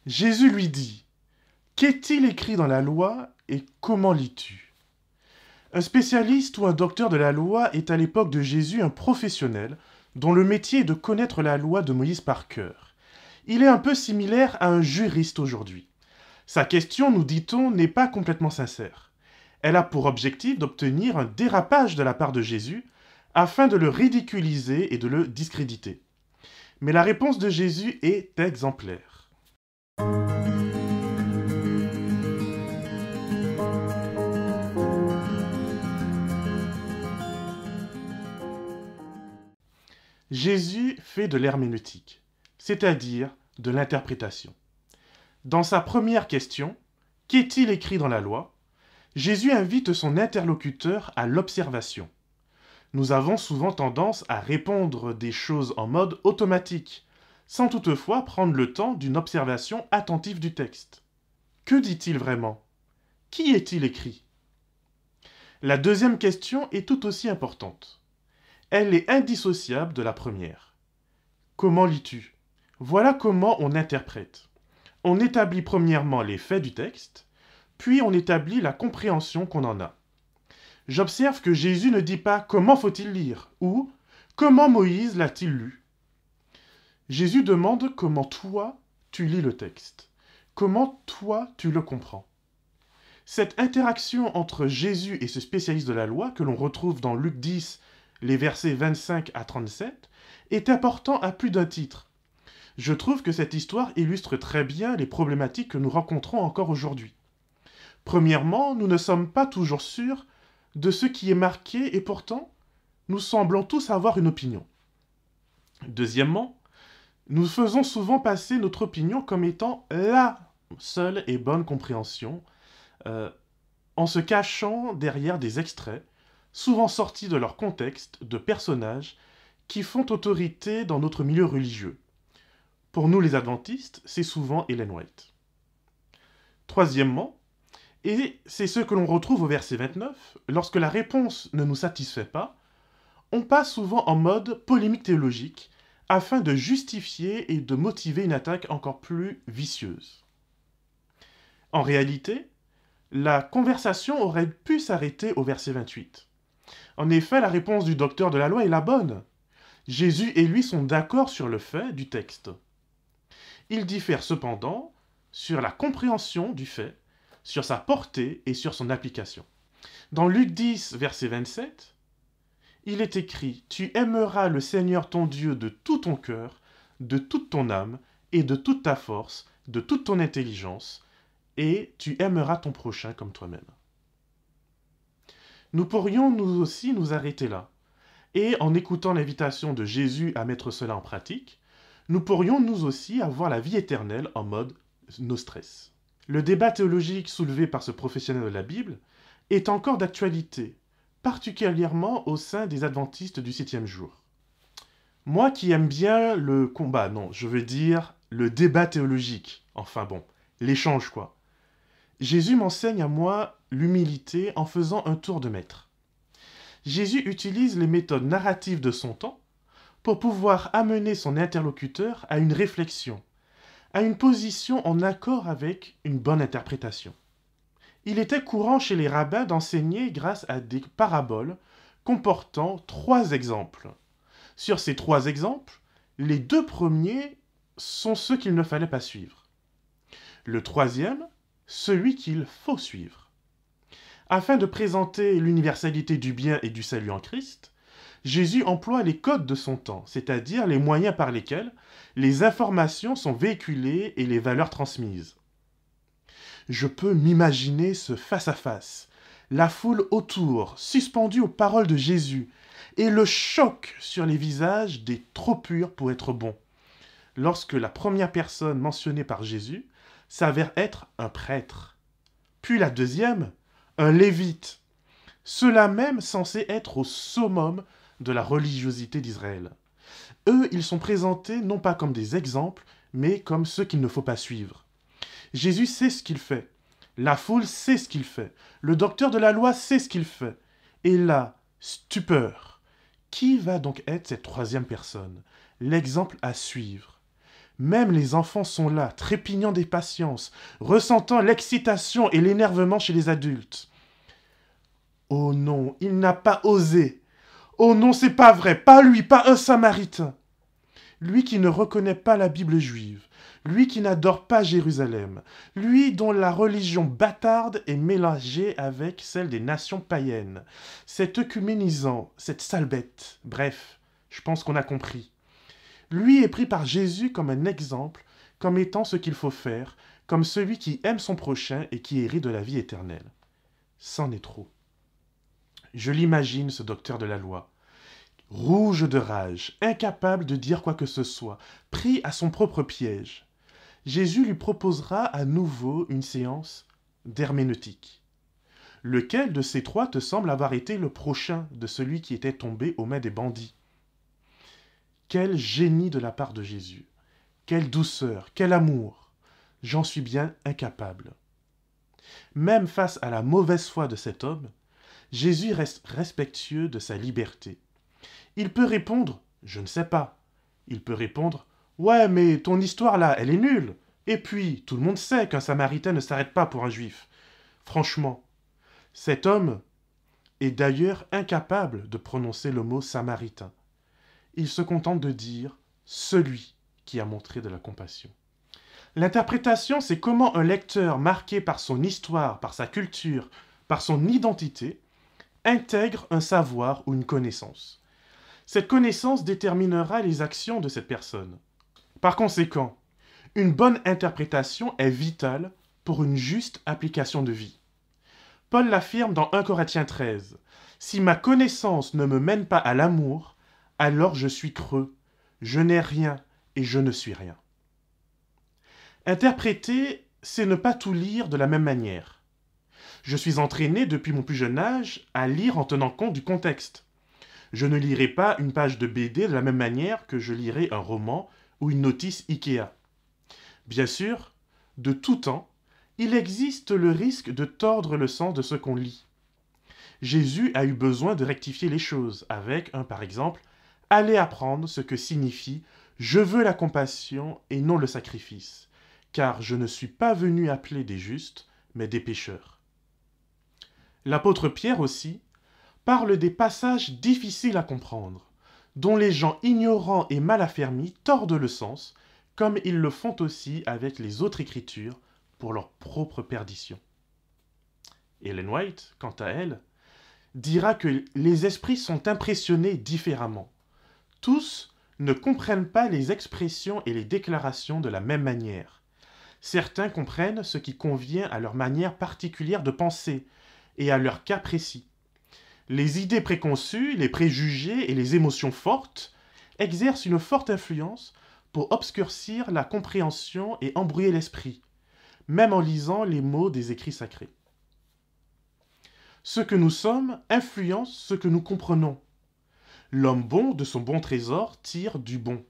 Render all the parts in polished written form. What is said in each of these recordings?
Jésus lui dit, qu'est-il écrit dans la loi et comment lis-tu? Un spécialiste ou un docteur de la loi est à l'époque de Jésus un professionnel dont le métier est de connaître la loi de Moïse par cœur. Il est un peu similaire à un juriste aujourd'hui. Sa question, nous dit-on, n'est pas complètement sincère. Elle a pour objectif d'obtenir un dérapage de la part de Jésus afin de le ridiculiser et de le discréditer. Mais la réponse de Jésus est exemplaire. Jésus fait de l'herméneutique, c'est-à-dire de l'interprétation. Dans sa première question, qu'est-il écrit dans la loi? Jésus invite son interlocuteur à l'observation. Nous avons souvent tendance à répondre des choses en mode automatique, sans toutefois prendre le temps d'une observation attentive du texte. Que dit-il vraiment? Qui est-il écrit? La deuxième question est tout aussi importante. Elle est indissociable de la première. Comment lis-tu? Voilà comment on interprète. On établit premièrement les faits du texte, puis on établit la compréhension qu'on en a. J'observe que Jésus ne dit pas comment faut-il lire ou comment Moïse l'a-t-il lu. Jésus demande comment toi tu lis le texte, comment toi tu le comprends. Cette interaction entre Jésus et ce spécialiste de la loi que l'on retrouve dans Luc 10, les versets 25 à 37, est important à plus d'un titre. Je trouve que cette histoire illustre très bien les problématiques que nous rencontrons encore aujourd'hui. Premièrement, nous ne sommes pas toujours sûrs de ce qui est marqué et pourtant, nous semblons tous avoir une opinion. Deuxièmement, nous faisons souvent passer notre opinion comme étant la seule et bonne compréhension, en se cachant derrière des extraits, souvent sortis de leur contexte, de personnages qui font autorité dans notre milieu religieux. Pour nous les adventistes, c'est souvent Ellen White. Troisièmement, et c'est ce que l'on retrouve au verset 29, lorsque la réponse ne nous satisfait pas, on passe souvent en mode polémique théologique afin de justifier et de motiver une attaque encore plus vicieuse. En réalité, la conversation aurait pu s'arrêter au verset 28. En effet, la réponse du docteur de la loi est la bonne. Jésus et lui sont d'accord sur le fait du texte. Ils diffèrent cependant sur la compréhension du fait, sur sa portée et sur son application. Dans Luc 10, verset 27, il est écrit « Tu aimeras le Seigneur ton Dieu de tout ton cœur, de toute ton âme et de toute ta force, de toute ton intelligence, et tu aimeras ton prochain comme toi-même. » Nous pourrions nous aussi nous arrêter là. Et en écoutant l'invitation de Jésus à mettre cela en pratique, nous pourrions nous aussi avoir la vie éternelle en mode no stress. Le débat théologique soulevé par ce professionnel de la Bible est encore d'actualité, particulièrement au sein des adventistes du 7e jour. Moi qui aime bien le combat, non, je veux dire le débat théologique, enfin bon, l'échange quoi. Jésus m'enseigne à moi l'humilité en faisant un tour de maître. Jésus utilise les méthodes narratives de son temps pour pouvoir amener son interlocuteur à une réflexion, à une position en accord avec une bonne interprétation. Il était courant chez les rabbins d'enseigner grâce à des paraboles comportant 3 exemples. Sur ces 3 exemples, les 2 premiers sont ceux qu'il ne fallait pas suivre. Le 3e, celui qu'il faut suivre. Afin de présenter l'universalité du bien et du salut en Christ, Jésus emploie les codes de son temps, c'est-à-dire les moyens par lesquels les informations sont véhiculées et les valeurs transmises. Je peux m'imaginer ce face-à-face, la foule autour, suspendue aux paroles de Jésus, et le choc sur les visages des trop purs pour être bons, lorsque la première personne mentionnée par Jésus s'avère être un prêtre, puis la deuxième, un lévite, ceux-là même censés être au summum de la religiosité d'Israël. Eux, ils sont présentés non pas comme des exemples, mais comme ceux qu'il ne faut pas suivre. Jésus sait ce qu'il fait. La foule sait ce qu'il fait. Le docteur de la loi sait ce qu'il fait. Et là, stupeur. Qui va donc être cette 3e personne? L'exemple à suivre. Même les enfants sont là, trépignant d'impatience, ressentant l'excitation et l'énervement chez les adultes. Oh non, il n'a pas osé. Oh non, c'est pas vrai, pas lui, pas un Samaritain. Lui qui ne reconnaît pas la Bible juive, lui qui n'adore pas Jérusalem, lui dont la religion bâtarde est mélangée avec celle des nations païennes, cet œcuménisant, cette sale bête, bref, je pense qu'on a compris. Lui est pris par Jésus comme un exemple, comme étant ce qu'il faut faire, comme celui qui aime son prochain et qui hérite de la vie éternelle. C'en est trop. Je l'imagine, ce docteur de la loi, rouge de rage, incapable de dire quoi que ce soit, pris à son propre piège. Jésus lui proposera à nouveau une séance d'herméneutique. Lequel de ces trois te semble avoir été le prochain de celui qui était tombé aux mains des bandits? Quel génie de la part de Jésus! Quelle douceur, quel amour! J'en suis bien incapable. Même face à la mauvaise foi de cet homme, Jésus reste respectueux de sa liberté. Il peut répondre « Je ne sais pas ». Il peut répondre « Ouais, mais ton histoire là, elle est nulle. Et puis, tout le monde sait qu'un Samaritain ne s'arrête pas pour un Juif. » Franchement, cet homme est d'ailleurs incapable de prononcer le mot Samaritain. Il se contente de dire « celui qui a montré de la compassion ». L'interprétation, c'est comment un lecteur marqué par son histoire, par sa culture, par son identité, intègre un savoir ou une connaissance. Cette connaissance déterminera les actions de cette personne. Par conséquent, une bonne interprétation est vitale pour une juste application de vie. Paul l'affirme dans 1 Corinthiens 13. « Si ma connaissance ne me mène pas à l'amour, alors je suis creux, je n'ai rien et je ne suis rien. » Interpréter, c'est ne pas tout lire de la même manière. Je suis entraîné depuis mon plus jeune âge à lire en tenant compte du contexte. Je ne lirai pas une page de BD de la même manière que je lirai un roman ou une notice Ikea. Bien sûr, de tout temps, il existe le risque de tordre le sens de ce qu'on lit. Jésus a eu besoin de rectifier les choses avec par exemple, « Allez apprendre ce que signifie « Je veux la compassion et non le sacrifice, car je ne suis pas venu appeler des justes, mais des pécheurs. » L'apôtre Pierre aussi parle des passages difficiles à comprendre, dont les gens ignorants et mal affermis tordent le sens, comme ils le font aussi avec les autres écritures pour leur propre perdition. Ellen White, quant à elle, dira que les esprits sont impressionnés différemment. Tous ne comprennent pas les expressions et les déclarations de la même manière. Certains comprennent ce qui convient à leur manière particulière de penser et à leur cas précis. Les idées préconçues, les préjugés et les émotions fortes exercent une forte influence pour obscurcir la compréhension et embrouiller l'esprit, même en lisant les mots des écrits sacrés. Ce que nous sommes influence ce que nous comprenons. L'homme bon de son bon trésor tire du bon.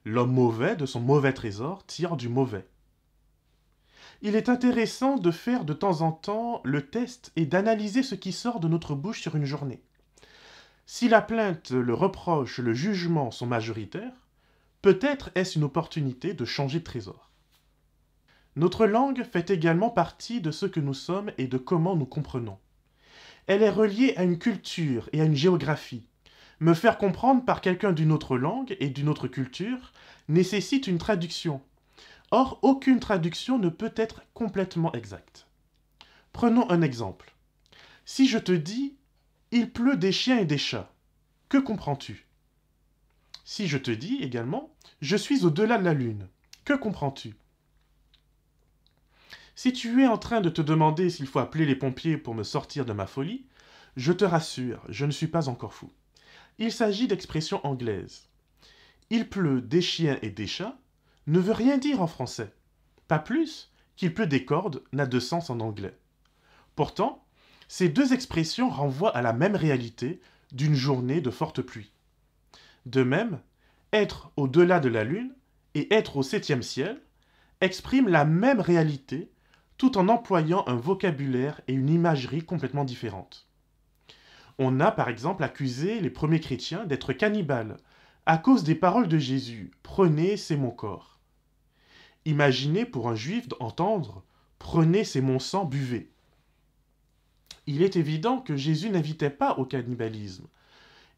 L'homme mauvais de son mauvais trésor tire du mauvais. Il est intéressant de faire de temps en temps le test et d'analyser ce qui sort de notre bouche sur une journée. Si la plainte, le reproche, le jugement sont majoritaires, peut-être est-ce une opportunité de changer de trésor. Notre langue fait également partie de ce que nous sommes et de comment nous comprenons. Elle est reliée à une culture et à une géographie. Me faire comprendre par quelqu'un d'une autre langue et d'une autre culture nécessite une traduction. Or, aucune traduction ne peut être complètement exacte. Prenons un exemple. Si je te dis « Il pleut des chiens et des chats », que comprends-tu? Si je te dis également « Je suis au-delà de la lune », que comprends-tu? Si tu es en train de te demander s'il faut appeler les pompiers pour me sortir de ma folie, je te rassure, je ne suis pas encore fou. Il s'agit d'expressions anglaises. « Il pleut des chiens et des chats » ne veut rien dire en français. Pas plus qu'il pleut des cordes n'a de sens en anglais. Pourtant, ces deux expressions renvoient à la même réalité d'une journée de forte pluie. De même, être au-delà de la lune et être au 7e ciel expriment la même réalité tout en employant un vocabulaire et une imagerie complètement différentes. On a par exemple accusé les premiers chrétiens d'être cannibales à cause des paroles de Jésus « Prenez, c'est mon corps ». Imaginez pour un juif d'entendre « Prenez, c'est mon sang, buvez ». Il est évident que Jésus n'invitait pas au cannibalisme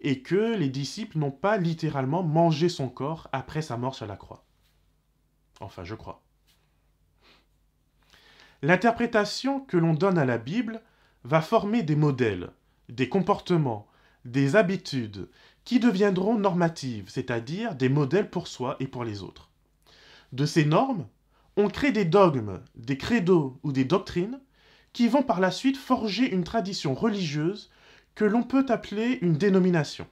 et que les disciples n'ont pas littéralement mangé son corps après sa mort sur la croix. Enfin, je crois. L'interprétation que l'on donne à la Bible va former des modèles, des comportements, des habitudes qui deviendront normatives, c'est-à-dire des modèles pour soi et pour les autres. De ces normes, on crée des dogmes, des credos ou des doctrines qui vont par la suite forger une tradition religieuse que l'on peut appeler une dénomination.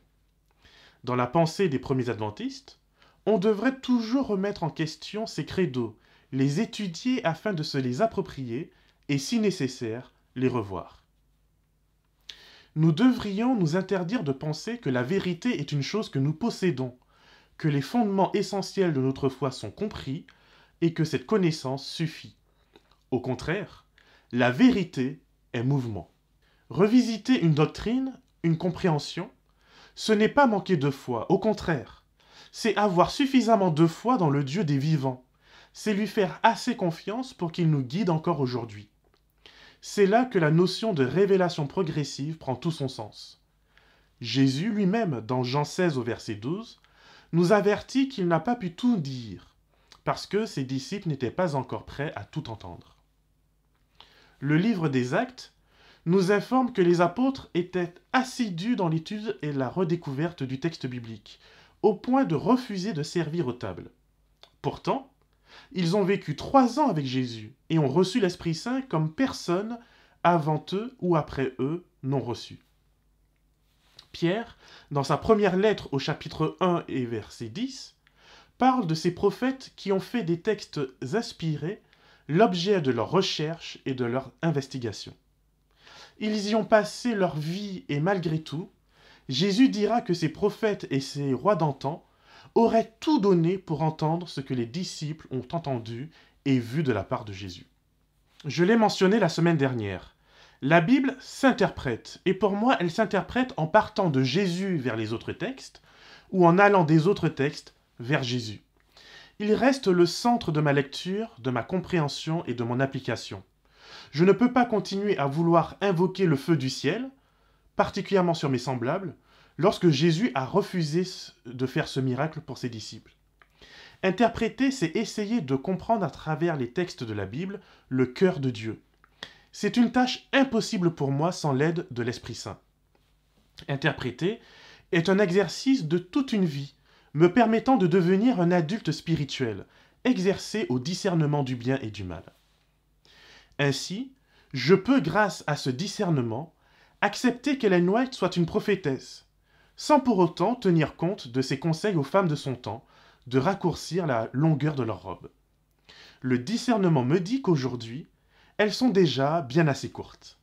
Dans la pensée des premiers adventistes, on devrait toujours remettre en question ces credos, les étudier afin de se les approprier et, si nécessaire, les revoir. Nous devrions nous interdire de penser que la vérité est une chose que nous possédons, que les fondements essentiels de notre foi sont compris et que cette connaissance suffit. Au contraire, la vérité est mouvement. Revisiter une doctrine, une compréhension, ce n'est pas manquer de foi, au contraire. C'est avoir suffisamment de foi dans le Dieu des vivants. C'est lui faire assez confiance pour qu'il nous guide encore aujourd'hui. C'est là que la notion de révélation progressive prend tout son sens. Jésus lui-même, dans Jean 16 au verset 12, nous avertit qu'il n'a pas pu tout dire, parce que ses disciples n'étaient pas encore prêts à tout entendre. Le livre des Actes nous informe que les apôtres étaient assidus dans l'étude et la redécouverte du texte biblique, au point de refuser de servir aux tables. Pourtant, ils ont vécu 3 ans avec Jésus et ont reçu l'Esprit Saint comme personne avant eux ou après eux n'ont reçu. Pierre, dans sa première lettre au chapitre 1 et verset 10, parle de ces prophètes qui ont fait des textes inspirés l'objet de leur recherche et de leur investigation. Ils y ont passé leur vie et malgré tout, Jésus dira que ces prophètes et ces rois d'antan auraient tout donné pour entendre ce que les disciples ont entendu et vu de la part de Jésus. Je l'ai mentionné la semaine dernière. La Bible s'interprète, et pour moi, elle s'interprète en partant de Jésus vers les autres textes, ou en allant des autres textes vers Jésus. Il reste le centre de ma lecture, de ma compréhension et de mon application. Je ne peux pas continuer à vouloir invoquer le feu du ciel, particulièrement sur mes semblables, lorsque Jésus a refusé de faire ce miracle pour ses disciples. Interpréter, c'est essayer de comprendre à travers les textes de la Bible le cœur de Dieu. C'est une tâche impossible pour moi sans l'aide de l'Esprit Saint. Interpréter est un exercice de toute une vie, me permettant de devenir un adulte spirituel, exercé au discernement du bien et du mal. Ainsi, je peux, grâce à ce discernement, accepter qu'Ellen White soit une prophétesse, sans pour autant tenir compte de ses conseils aux femmes de son temps de raccourcir la longueur de leur robe. Le discernement me dit qu'aujourd'hui, elles sont déjà bien assez courtes.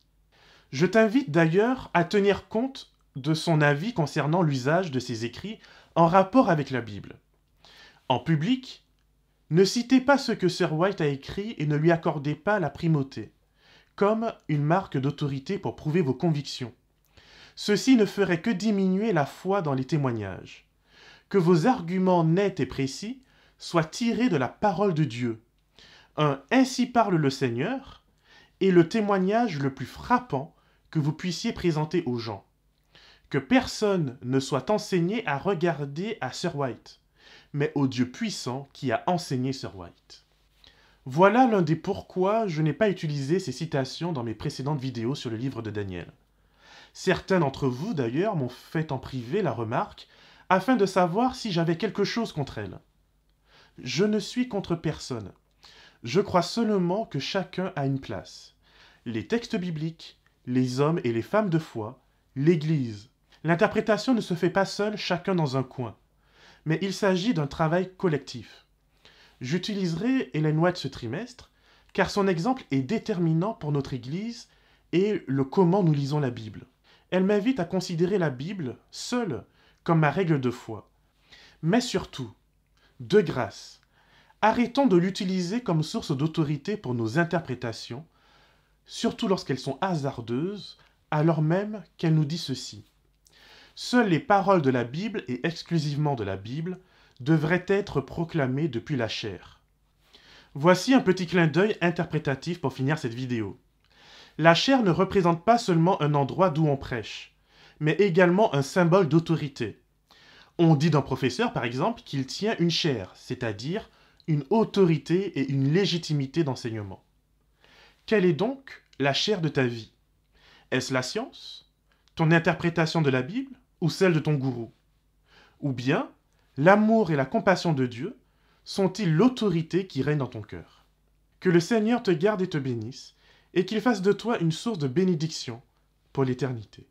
Je t'invite d'ailleurs à tenir compte de son avis concernant l'usage de ses écrits en rapport avec la Bible. En public, ne citez pas ce que Sir White a écrit et ne lui accordez pas la primauté, comme une marque d'autorité pour prouver vos convictions. Ceci ne ferait que diminuer la foi dans les témoignages. Que vos arguments nets et précis soient tirés de la parole de Dieu. Un « Ainsi parle le Seigneur » est le témoignage le plus frappant que vous puissiez présenter aux gens. Que personne ne soit enseigné à regarder à Sir White, mais au Dieu puissant qui a enseigné Sir White. Voilà l'un des pourquoi je n'ai pas utilisé ces citations dans mes précédentes vidéos sur le livre de Daniel. Certains d'entre vous, d'ailleurs, m'ont fait en privé la remarque afin de savoir si j'avais quelque chose contre elles. Je ne suis contre personne. Je crois seulement que chacun a une place. Les textes bibliques, les hommes et les femmes de foi, l'Église. L'interprétation ne se fait pas seule, chacun dans un coin, mais il s'agit d'un travail collectif. J'utiliserai Ellen White ce trimestre, car son exemple est déterminant pour notre Église et le comment nous lisons la Bible. Elle m'invite à considérer la Bible seule comme ma règle de foi. Mais surtout, de grâce, arrêtons de l'utiliser comme source d'autorité pour nos interprétations, surtout lorsqu'elles sont hasardeuses, alors même qu'elle nous dit ceci. Seules les paroles de la Bible et exclusivement de la Bible devraient être proclamées depuis la chair. Voici un petit clin d'œil interprétatif pour finir cette vidéo. La chaire ne représente pas seulement un endroit d'où on prêche, mais également un symbole d'autorité. On dit d'un professeur, par exemple, qu'il tient une chaire, c'est-à-dire une autorité et une légitimité d'enseignement. Quelle est donc la chaire de ta vie? Est-ce la science, ton interprétation de la Bible ou celle de ton gourou? Ou bien, l'amour et la compassion de Dieu sont-ils l'autorité qui règne dans ton cœur? Que le Seigneur te garde et te bénisse, et qu'il fasse de toi une source de bénédiction pour l'éternité.